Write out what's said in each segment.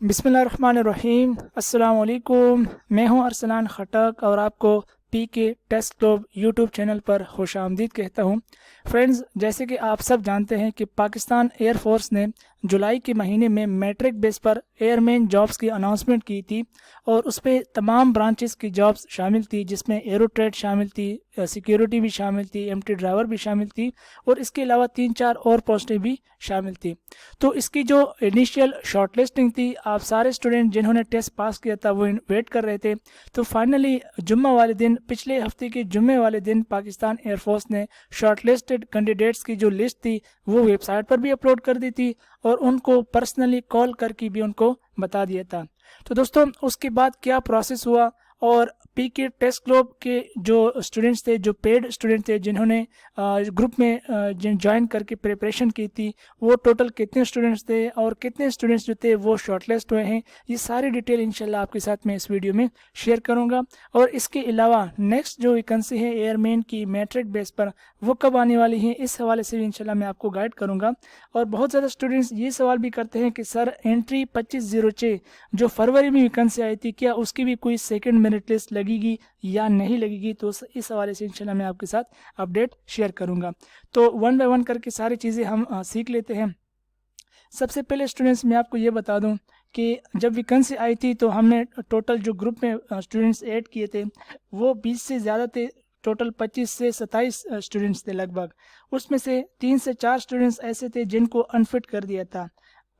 बिस्मिल्लाहिर्रहमानिर्रहीम। अस्सलाम वालेकुम। मैं हूं अरसलान खटक और आपको पी के टेस्ट ग्लोब यूट्यूब चैनल पर खुशामदीद कहता हूं। फ्रेंड्स, जैसे कि आप सब जानते हैं कि पाकिस्तान एयरफोर्स ने जुलाई के महीने में मैट्रिक बेस पर एयरमैन जॉब्स की अनाउंसमेंट की थी और उस पर तमाम ब्रांचेस की जॉब्स शामिल थी, जिसमें एरो ट्रेड शामिल थी, सिक्योरिटी भी शामिल थी, एमटी ड्राइवर भी शामिल थी और इसके अलावा 3-4 और पोस्टें भी शामिल थी। तो इसकी जो इनिशियल शॉर्टलिस्टिंग थी, आप सारे स्टूडेंट जिन्होंने टेस्ट पास किया था वो वेट कर रहे थे। तो फाइनली जुम्मा वाले दिन, पिछले हफ्ते के जुम्मे वाले दिन, पाकिस्तान एयरफोर्स ने शॉर्टलिस्टेड कैंडिडेट्स की जो लिस्ट थी वो वेबसाइट पर भी अपलोड कर दी थी और उनको पर्सनली कॉल करके भी उनको बता दिया था। तो दोस्तों, उसके बाद क्या प्रोसेस हुआ और पी के टेस्ट ग्लोब के जो स्टूडेंट्स थे, जो पेड स्टूडेंट थे, जिन्होंने ग्रुप में ज्वाइन करके प्रिपरेशन की थी, वो टोटल कितने स्टूडेंट्स थे और कितने स्टूडेंट्स जो थे वो शॉर्टलिस्ट हुए हैं, ये सारी डिटेल इंशाल्लाह आपके साथ मैं इस वीडियो में शेयर करूंगा। और इसके अलावा नेक्स्ट जो वैकेंसी है एयरमैन की मैट्रिक बेस पर, वो कब आने वाली है, इस हवाले से भी इंशाल्लाह मैं आपको गाइड करूंगा। और बहुत ज़्यादा स्टूडेंट्स ये सवाल भी करते हैं कि सर, एंट्री 2506 जो फरवरी में वैकेंसी आई थी, क्या उसकी भी कोई सेकंड मेरिट लिस्ट लगेगी या नहीं लगेगी? तो इस हवाले से इंशाल्लाह मैं आपके साथ अपडेट शेयर करूंगा। तो वन बाय वन करके सारी चीज़ें हम सीख लेते हैं। सबसे पहले स्टूडेंट्स, मैं आपको ये बता दूं कि जब वैकेंसी आई थी तो हमने टोटल जो ग्रुप में स्टूडेंट्स ऐड किए थे वो 20 से ज़्यादा थे। टोटल 25 से 27 स्टूडेंट्स थे लगभग। उसमें से 3 से 4 स्टूडेंट्स ऐसे थे जिनको अनफिट कर दिया था।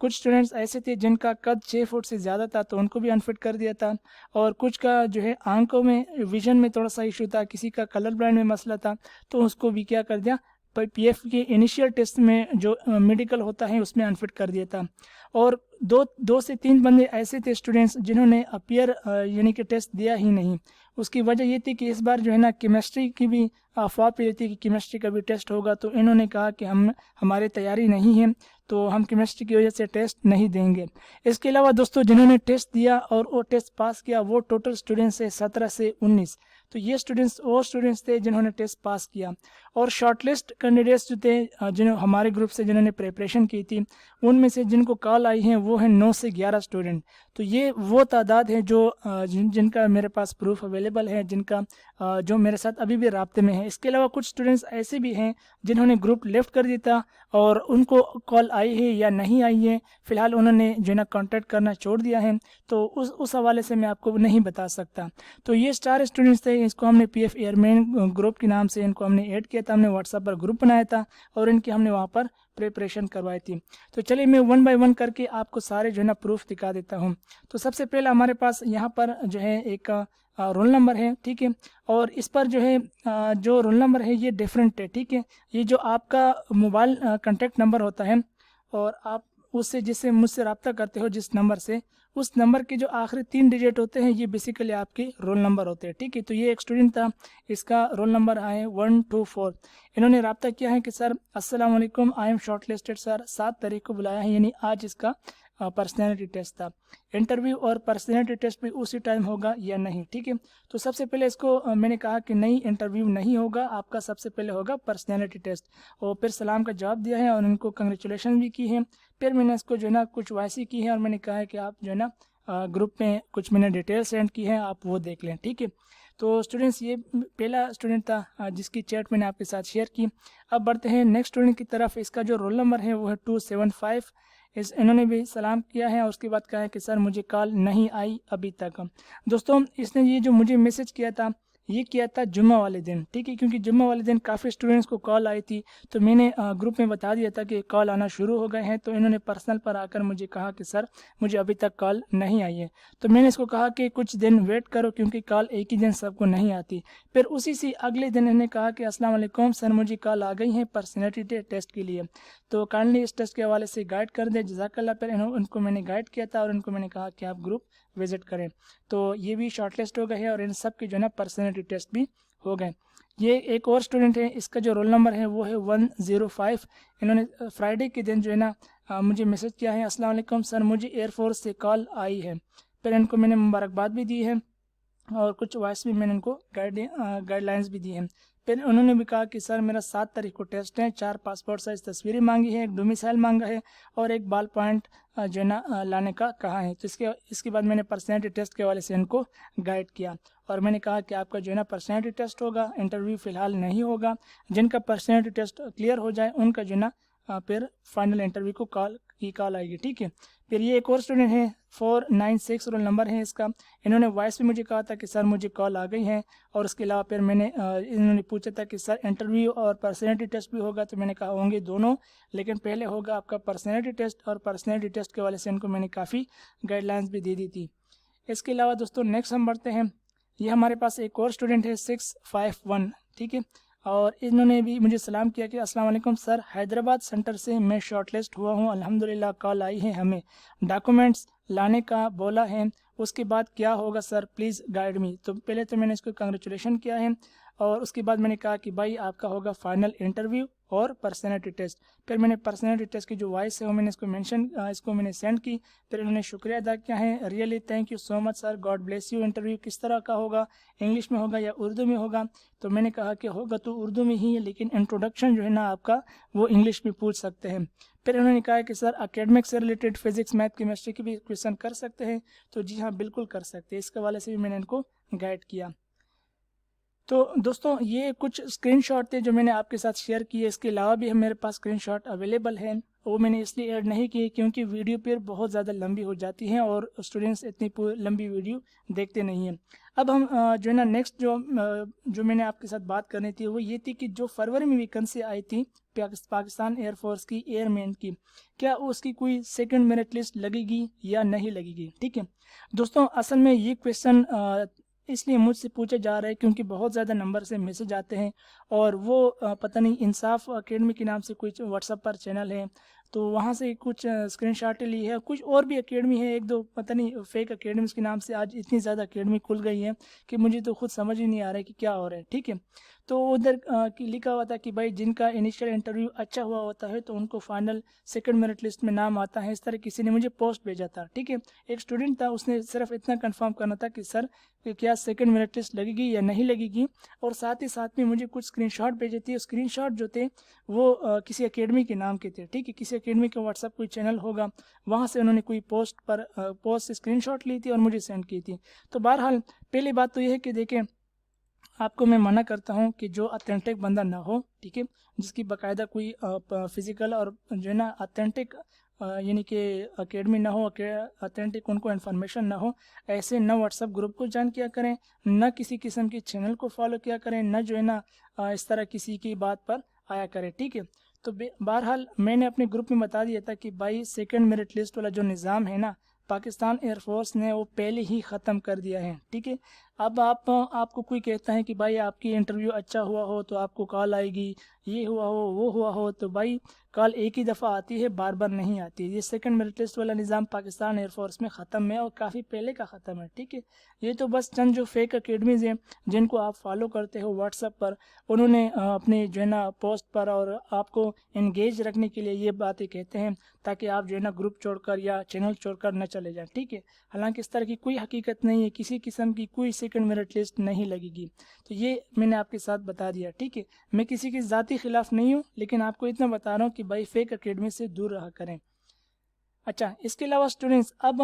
कुछ स्टूडेंट्स ऐसे थे जिनका कद 6 फुट से ज़्यादा था, तो उनको भी अनफिट कर दिया था। और कुछ का जो है आंखों में, विजन में थोड़ा सा इशू था, किसी का कलर ब्लाइंड में मसला था, तो उसको भी क्या कर दिया, पीएफ के इनिशियल टेस्ट में जो मेडिकल होता है उसमें अनफिट कर दिया था। और दो से तीन बंदे ऐसे थे स्टूडेंट्स जिन्होंने अपियर यानी कि टेस्ट दिया ही नहीं। उसकी वजह ये थी कि इस बार जो है ना केमिस्ट्री की भी अफवाह पे थी कि केमिस्ट्री का भी टेस्ट होगा, तो इन्होंने कहा कि हमारी तैयारी नहीं है, तो हम केमिस्ट्री की वजह से टेस्ट नहीं देंगे। इसके अलावा दोस्तों, जिन्होंने टेस्ट दिया और वो टेस्ट पास किया, वो टोटल स्टूडेंट्स है 17 से 19। तो ये स्टूडेंट्स वो स्टूडेंट्स थे जिन्होंने टेस्ट पास किया। और शॉर्टलिस्ट कैंडिडेट्स जो थे, जिन्होंने हमारे ग्रुप से जिन्होंने प्रिपरेशन की थी, उनमें से जिनको कॉल आई है वो है 9 से 11 स्टूडेंट। तो ये वो तादाद है जो जिनका मेरे पास प्रूफ अवेलेबल है, जिनका जो मेरे साथ अभी भी राब्ते में है। इसके अलावा कुछ स्टूडेंट्स ऐसे भी हैं जिन्होंने ग्रुप लेफ्ट कर दिया था और उनको कॉल आई है या नहीं आई है, फ़िलहाल उन्होंने जो है ना कॉन्टैक्ट करना छोड़ दिया है, तो उस हवाले से मैं आपको नहीं बता सकता। तो ये 4 स्टूडेंट्स थे, इसको हमने पीएफ एयरमैन ग्रुप के नाम से इनको हमने ऐड किया था। हमने व्हाट्सएप पर ग्रुप बनाया था और इनकी हमने वहाँ पर प्रिपरेशन करवाई थी। तो चलिए मैं वन बाय वन करके आपको सारे जो है ना प्रूफ दिखा देता हूँ। तो सबसे पहले हमारे पास यहाँ पर जो है एक रोल नंबर है, ठीक है। और इस पर जो है जो रोल नंबर है ये डिफरेंट है, ठीक है। ये जो आपका मोबाइल कॉन्टैक्ट नंबर होता है और आप उससे जिससे मुझसे रब्ता करते हो जिस नंबर से, उस नंबर के जो आखिरी 3 डिजिट होते हैं ये बेसिकली आपके रोल नंबर होते हैं, ठीक है। तो ये एक स्टूडेंट था, इसका रोल नंबर है 124। इन्होंने रब्ता किया है कि सर अस्सलाम वालेकुम, I am short listed sir, 7 तारीख को बुलाया है, यानी आज इसका पर्सनैलिटी टेस्ट था। इंटरव्यू और पर्सनैलिटी टेस्ट भी उसी टाइम होगा या नहीं, ठीक है। तो सबसे पहले इसको मैंने कहा कि नहीं, इंटरव्यू नहीं होगा आपका, सबसे पहले होगा पर्सनैलिटी टेस्ट। और फिर सलाम का जवाब दिया है और उनको कंग्रेचुलेशन भी की है। फिर मैंने इसको जो है ना कुछ वायसी की है और मैंने कहा है कि आप जो है ना ग्रुप में कुछ मैंने डिटेल सेंड की है, आप वो देख लें, ठीक है। तो स्टूडेंट्स, ये पहला स्टूडेंट था जिसकी चैट मैंने आपके साथ शेयर की। अब बढ़ते हैं नेक्स्ट स्टूडेंट की तरफ। इसका जो रोल नंबर है वो है 275। इन्होंने भी सलाम किया है और उसके बाद कहा है कि सर मुझे कॉल नहीं आई अभी तक। दोस्तों, इसने ये जो मुझे मैसेज किया था ये किया था जुम्मा वाले दिन, ठीक है, क्योंकि जुम्मा वाले दिन काफ़ी स्टूडेंट्स को कॉल आई थी। तो मैंने ग्रुप में बता दिया था कि कॉल आना शुरू हो गए हैं, तो इन्होंने पर्सनल पर आकर मुझे कहा कि सर मुझे अभी तक कॉल नहीं आई है। तो मैंने इसको कहा कि कुछ दिन वेट करो क्योंकि कॉल एक ही दिन सबको नहीं आती। फिर उसी से अगले दिन इन्होंने कहा कि अस्सलाम वालेकुम सर, मुझे कॉल आ गई है पर्सनैलिटी टेस्ट के लिए, तो काइंडली इस टेस्ट के हवाले से गाइड कर दें, जज़ाकल्लाह। फिर उनको मैंने गाइड किया था और उनको मैंने कहा कि आप ग्रुप विजिट करें। तो ये भी शॉर्टलिस्ट हो गए हैं और इन सब के जो है ना पर्सनैलिटी टेस्ट भी हो गए। ये एक और स्टूडेंट है, इसका जो रोल नंबर है वो है 105। इन्होंने फ्राइडे के दिन जो है ना मुझे मैसेज किया है, अस्सलाम वालेकुम सर, मुझे एयरफोर्स से कॉल आई है। फिर इनको मैंने मुबारकबाद भी दी है और कुछ वॉइस भी मैंने इनको गाइडलाइंस भी दी है। फिर उन्होंने भी कहा कि सर मेरा 7 तारीख को टेस्ट है, 4 पासपोर्ट साइज़ तस्वीरें मांगी है, एक डोमिसाइल मांगा है और एक बाल पॉइंट जो है ना लाने का कहा है। तो इसके बाद मैंने पर्सनैलिटी टेस्ट के वाले से इनको गाइड किया और मैंने कहा कि आपका जो है ना पर्सनैलिटी टेस्ट होगा, इंटरव्यू फ़िलहाल नहीं होगा। जिनका पर्सनैलिटी टेस्ट क्लियर हो जाए उनका जो है ना फिर फाइनल इंटरव्यू को कॉल आएगी, ठीक है। फिर ये एक और स्टूडेंट है, 496 रोल नंबर है इसका। इन्होंने वॉइस भी मुझे कहा था कि सर मुझे कॉल आ गई है, और उसके अलावा फिर मैंने इन्होंने पूछा था कि सर इंटरव्यू और पर्सनैलिटी टेस्ट भी होगा, तो मैंने कहा होंगे दोनों, लेकिन पहले होगा आपका पर्सनैलिटी टेस्ट, और पर्सनैलिटी टेस्ट के वाले से इनको मैंने काफ़ी गाइडलाइंस भी दे दी थी। इसके अलावा दोस्तों नेक्स्ट हम बढ़ते हैं। ये हमारे पास एक और स्टूडेंट है 651, ठीक है, और इन्होंने भी मुझे सलाम किया कि अस्सलाम वालेकुम सर, हैदराबाद सेंटर से मैं शॉर्टलिस्ट हुआ हूँ, अल्हम्दुलिल्लाह कॉल आई है, हमें डॉक्यूमेंट्स लाने का बोला है, उसके बाद क्या होगा सर, प्लीज़ गाइड मी। तो पहले तो मैंने इसको कंग्रेचुलेशन किया है, और उसके बाद मैंने कहा कि भाई आपका होगा फाइनल इंटरव्यू और पर्सनैलिटी टेस्ट। फिर मैंने पर्सनैलिटी टेस्ट की जो वॉइस है वो मैंने इसको मैंने सेंड की। फिर इन्होंने शुक्रिया अदा किया है, really thank you so much sir, God bless you. Interview किस तरह का होगा, इंग्लिश में होगा या उर्दू में होगा? तो मैंने कहा कि होगा तो उर्दू में ही है, लेकिन इंट्रोडक्शन जो है ना आपका वो इंग्लिश में पूछ सकते हैं। फिर उन्होंने कहा कि सर एकेडमिक से रिलेटेड फिजिक्स मैथ केमिस्ट्री की भी क्वेश्चन कर सकते हैं, तो जी हाँ बिल्कुल कर सकते हैं। इसके वाले से भी मैंने इनको गाइड किया। तो दोस्तों ये कुछ स्क्रीनशॉट थे जो मैंने आपके साथ शेयर किए। इसके अलावा भी मेरे पास स्क्रीनशॉट अवेलेबल हैं, वो मैंने इसलिए ऐड नहीं किए क्योंकि वीडियो फिर बहुत ज़्यादा लंबी हो जाती है और स्टूडेंट्स इतनी लंबी वीडियो देखते नहीं हैं। अब हम जो है ना नेक्स्ट जो मैंने आपके साथ बात करनी थी वो ये थी कि जो फरवरी में वैकेंसी आई थी पाकिस्तान एयरफोर्स की एयरमैन की, क्या उसकी कोई सेकंड मेरिट लिस्ट लगेगी या नहीं लगेगी? ठीक है दोस्तों, असल में ये क्वेश्चन इसलिए मुझसे पूछे जा रहे हैं क्योंकि बहुत ज़्यादा नंबर से मैसेज आते हैं, और वो पता नहीं इंसाफ एकेडमी के नाम से कुछ व्हाट्सएप पर चैनल है, तो वहाँ से कुछ स्क्रीनशॉट ली है। कुछ और भी एकेडमी है, एक दो पता नहीं फेक एकेडमीज के नाम से आज इतनी ज़्यादा एकेडमी खुल गई है कि मुझे तो खुद समझ ही नहीं आ रहा है कि क्या हो रहा है, ठीक है। तो उधर लिखा हुआ था कि भाई जिनका इनिशियल इंटरव्यू अच्छा हुआ होता है तो उनको फाइनल सेकंड मेरिट लिस्ट में नाम आता है। इस तरह किसी ने मुझे पोस्ट भेजा था, ठीक है, एक स्टूडेंट था, उसने सिर्फ इतना कंफर्म करना था कि सर कि क्या सेकंड मेरिट लिस्ट लगेगी या नहीं लगेगी, और साथ ही साथ में मुझे कुछ स्क्रीनशॉट भेजे थे। स्क्रीनशॉट जो थे वो किसी एकेडमी के नाम के थे, ठीक है, किसी एकेडमी का व्हाट्सएप कोई चैनल होगा, वहाँ से उन्होंने कोई पोस्ट से स्क्रीनशॉट ली थी और मुझे सेंड की थी। तो बहरहाल पहली बात तो ये है कि देखें, आपको मैं मना करता हूँ कि जो ऑथेंटिक बंदा ना हो, ठीक है, जिसकी बाकायदा कोई फिज़िकल और जो है ना ऑथेंटिक यानी कि एकेडमी ना हो, ऑथेंटिक उनको इन्फॉर्मेशन ना हो, ऐसे न व्हाट्सएप ग्रुप को ज्वाइन किया करें, न किसी किस्म की चैनल को फॉलो किया करें, न जो है ना इस तरह किसी की बात पर आया करें, ठीक है। तो बहरहाल मैंने अपने ग्रुप में बता दिया था कि भाई सेकंड मेरिट लिस्ट वाला जो निज़ाम है ना, पाकिस्तान एयरफोर्स ने वो पहले ही ख़त्म कर दिया है, ठीक है। अब आपको कोई कहता है कि भाई आपकी इंटरव्यू अच्छा हुआ हो तो आपको कॉल आएगी, ये हुआ हो वो हुआ हो, तो भाई कॉल एक ही दफ़ा आती है, बार बार नहीं आती। ये सेकंड मेरिट लिस्ट वाला निज़ाम पाकिस्तान एयरफोर्स में ख़त्म है और काफ़ी पहले का ख़त्म है, ठीक है। ये तो बस चंद जो फेक अकेडमीज़ हैं जिनको आप फॉलो करते हो व्हाट्सएप पर, उन्होंने अपने जो है ना पोस्ट पर और आपको इंगेज रखने के लिए ये बातें कहते हैं ताकि आप जो है ना ग्रुप छोड़कर या चैनल छोड़कर न चले जाएं, ठीक है। हालांकि इस तरह की कोई हकीकत नहीं है, किसी किस्म की कोई सेकंड मेरिट लिस्ट नहीं लगेगी। तो ये मैंने आपके साथ बता दिया, ठीक है। मैं किसी के ज़ाती खिलाफ नहीं हूँ, लेकिन आपको इतना बता रहा हूँ कि भाई फेक एकेडमी से दूर रहा करें। अच्छा, इसके अलावा स्टूडेंट्स अब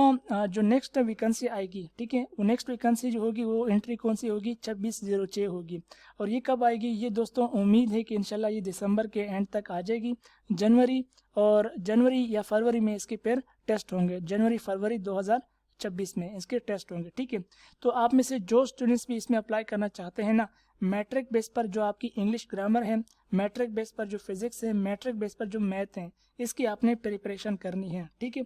जो नेक्स्ट वैकेंसी आएगी, ठीक है, वो नेक्स्ट वैकेंसी जो होगी वो एंट्री कौन सी होगी, 2606 होगी। और ये कब आएगी, ये दोस्तों उम्मीद है कि इंशाल्लाह ये दिसंबर के एंड तक आ जाएगी। जनवरी या फरवरी में इसके फिर टेस्ट होंगे, जनवरी फरवरी 2026 में इसके टेस्ट होंगे, ठीक है। तो आप में से जो स्टूडेंट्स भी इसमें अप्लाई करना चाहते हैं ना, मैट्रिक बेस पर जो आपकी इंग्लिश ग्रामर है, मैट्रिक बेस पर जो फिजिक्स है, मैट्रिक बेस पर जो मैथ है, इसकी आपने प्रिपरेशन करनी है, ठीक है।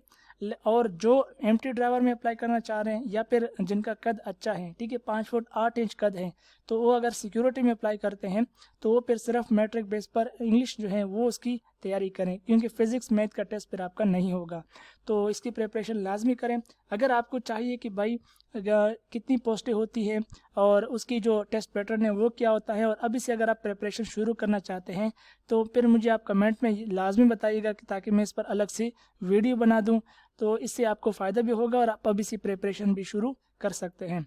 और जो एमटी ड्राइवर में अप्लाई करना चाह रहे हैं या फिर जिनका कद अच्छा है, ठीक है, 5 फुट 8 इंच कद है, तो वो अगर सिक्योरिटी में अप्लाई करते हैं तो वो फिर सिर्फ मैट्रिक बेस पर इंग्लिश जो है वो उसकी तैयारी करें, क्योंकि फिजिक्स मैथ का टेस्ट फिर आपका नहीं होगा। तो इसकी प्रिपरेशन लाजमी करें। अगर आपको चाहिए कि भाई कितनी पोस्टें होती है और उसकी जो टेस्ट पैटर्न है वो क्या होता है, और अभी से अगर आप प्रिपरेशन शुरू करना चाहते हैं तो फिर मुझे आप कमेंट में लाजमी बताइएगा कि ताकि मैं इस पर अलग से वीडियो बना दूं, तो इससे आपको फ़ायदा भी होगा और आप अभी से प्रिपरेशन भी शुरू कर सकते हैं।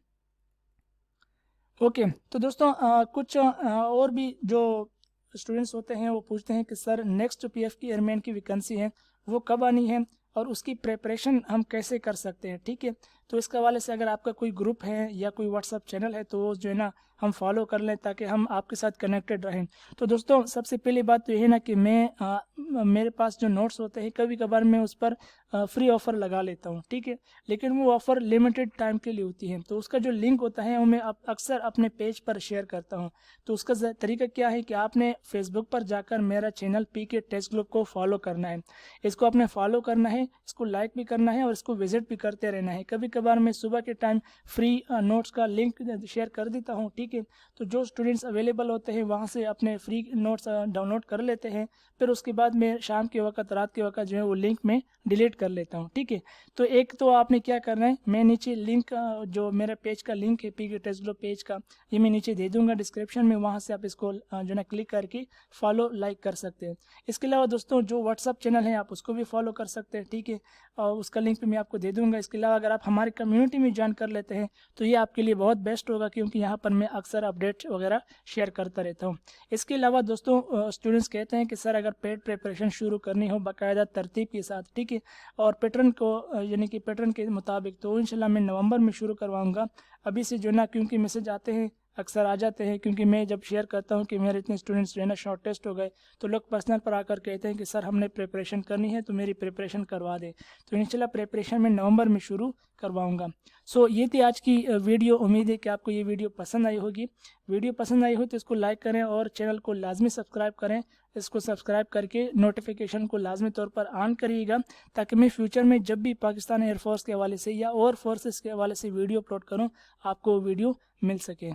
ओके, तो दोस्तों कुछ और भी जो स्टूडेंट्स होते हैं वो पूछते हैं कि सर नेक्स्ट पीएफ की एयरमैन की वैकेंसी है वो कब आनी है और उसकी प्रिपरेशन हम कैसे कर सकते हैं, ठीक है। तो इसके हवाले से अगर आपका कोई ग्रुप है या कोई व्हाट्सअप चैनल है तो वो जो है ना हम फॉलो कर लें ताकि हम आपके साथ कनेक्टेड रहें। तो दोस्तों सबसे पहली बात तो ये है ना कि मेरे पास जो नोट्स होते हैं कभी कभार मैं उस पर फ्री ऑफ़र लगा लेता हूँ, ठीक है। लेकिन वो ऑफ़र लिमिटेड टाइम के लिए होती है, तो उसका जो लिंक होता है वो मैं अक्सर अपने पेज पर शेयर करता हूँ। तो उसका तरीका क्या है कि आपने फेसबुक पर जाकर मेरा चैनल पीके टेस्ट ग्रुप को फॉलो करना है। इसको आपने फॉलो करना है, इसको लाइक भी करना है और इसको विजिट भी करते रहना है। कभी कभार मैं सुबह के टाइम फ्री नोट्स का लिंक शेयर कर देता हूँ, ठीक है। तो जो स्टूडेंट्स अवेलेबल होते हैं वहाँ से अपने फ्री नोट्स डाउनलोड कर लेते हैं, फिर उसके बाद मैं शाम के वक्त रात के वक्त जो है वो लिंक में डिलीट कर लेता हूँ, ठीक है। तो एक तो आपने क्या करना है, मैं नीचे लिंक जो मेरा पेज का लिंक है पीके टेस्ट ग्रुप पेज का, ये मैं नीचे दे दूंगा डिस्क्रिप्शन में, वहाँ से आप इसको जो है क्लिक करके फॉलो लाइक कर सकते हैं। इसके अलावा दोस्तों जो व्हाट्सअप चैनल है आप उसको भी फॉलो कर सकते हैं, ठीक है। और उसका लिंक भी मैं आपको दे दूंगा। इसके अलावा अगर आप हमारी कम्युनिटी में ज्वाइन कर लेते हैं तो ये आपके लिए बहुत बेस्ट होगा, क्योंकि यहाँ पर मैं अक्सर अपडेट वगैरह शेयर करता रहता हूँ। इसके अलावा दोस्तों स्टूडेंट्स कहते हैं कि सर अगर पेड प्रिपरेशन शुरू करनी हो बाकायदा तरतीब के साथ, ठीक है, और पैटर्न को यानी कि पैटर्न के मुताबिक, तो इंशाल्लाह मैं नवंबर में शुरू करवाऊंगा। अभी से जो ना क्योंकि मैसेज आते हैं अक्सर आ जाते हैं, क्योंकि मैं जब शेयर करता हूं कि मेरे इतने स्टूडेंट्स जो है ना शॉर्ट टेस्ट हो गए तो लोग पर्सनल पर आकर कहते हैं कि सर हमने प्रिपरेशन करनी है तो मेरी प्रिपरेशन करवा दे। तो इंशाल्लाह प्रिपरेशन में नवंबर में शुरू करवाऊंगा। सो ये थी आज की वीडियो। उम्मीद है कि आपको ये वीडियो पसंद आई होगी। वीडियो पसंद आई हो तो इसको लाइक करें और चैनल को लाजमी सब्सक्राइब करें। इसको सब्सक्राइब करके नोटिफिकेशन को लाजमी तौर पर ऑन करिएगा, ताकि मैं फ्यूचर में जब भी पाकिस्तान एयरफोर्स के हवाले से या और फोर्सेस के हवाले से वीडियो अपलोड करूँ आपको वीडियो मिल सके।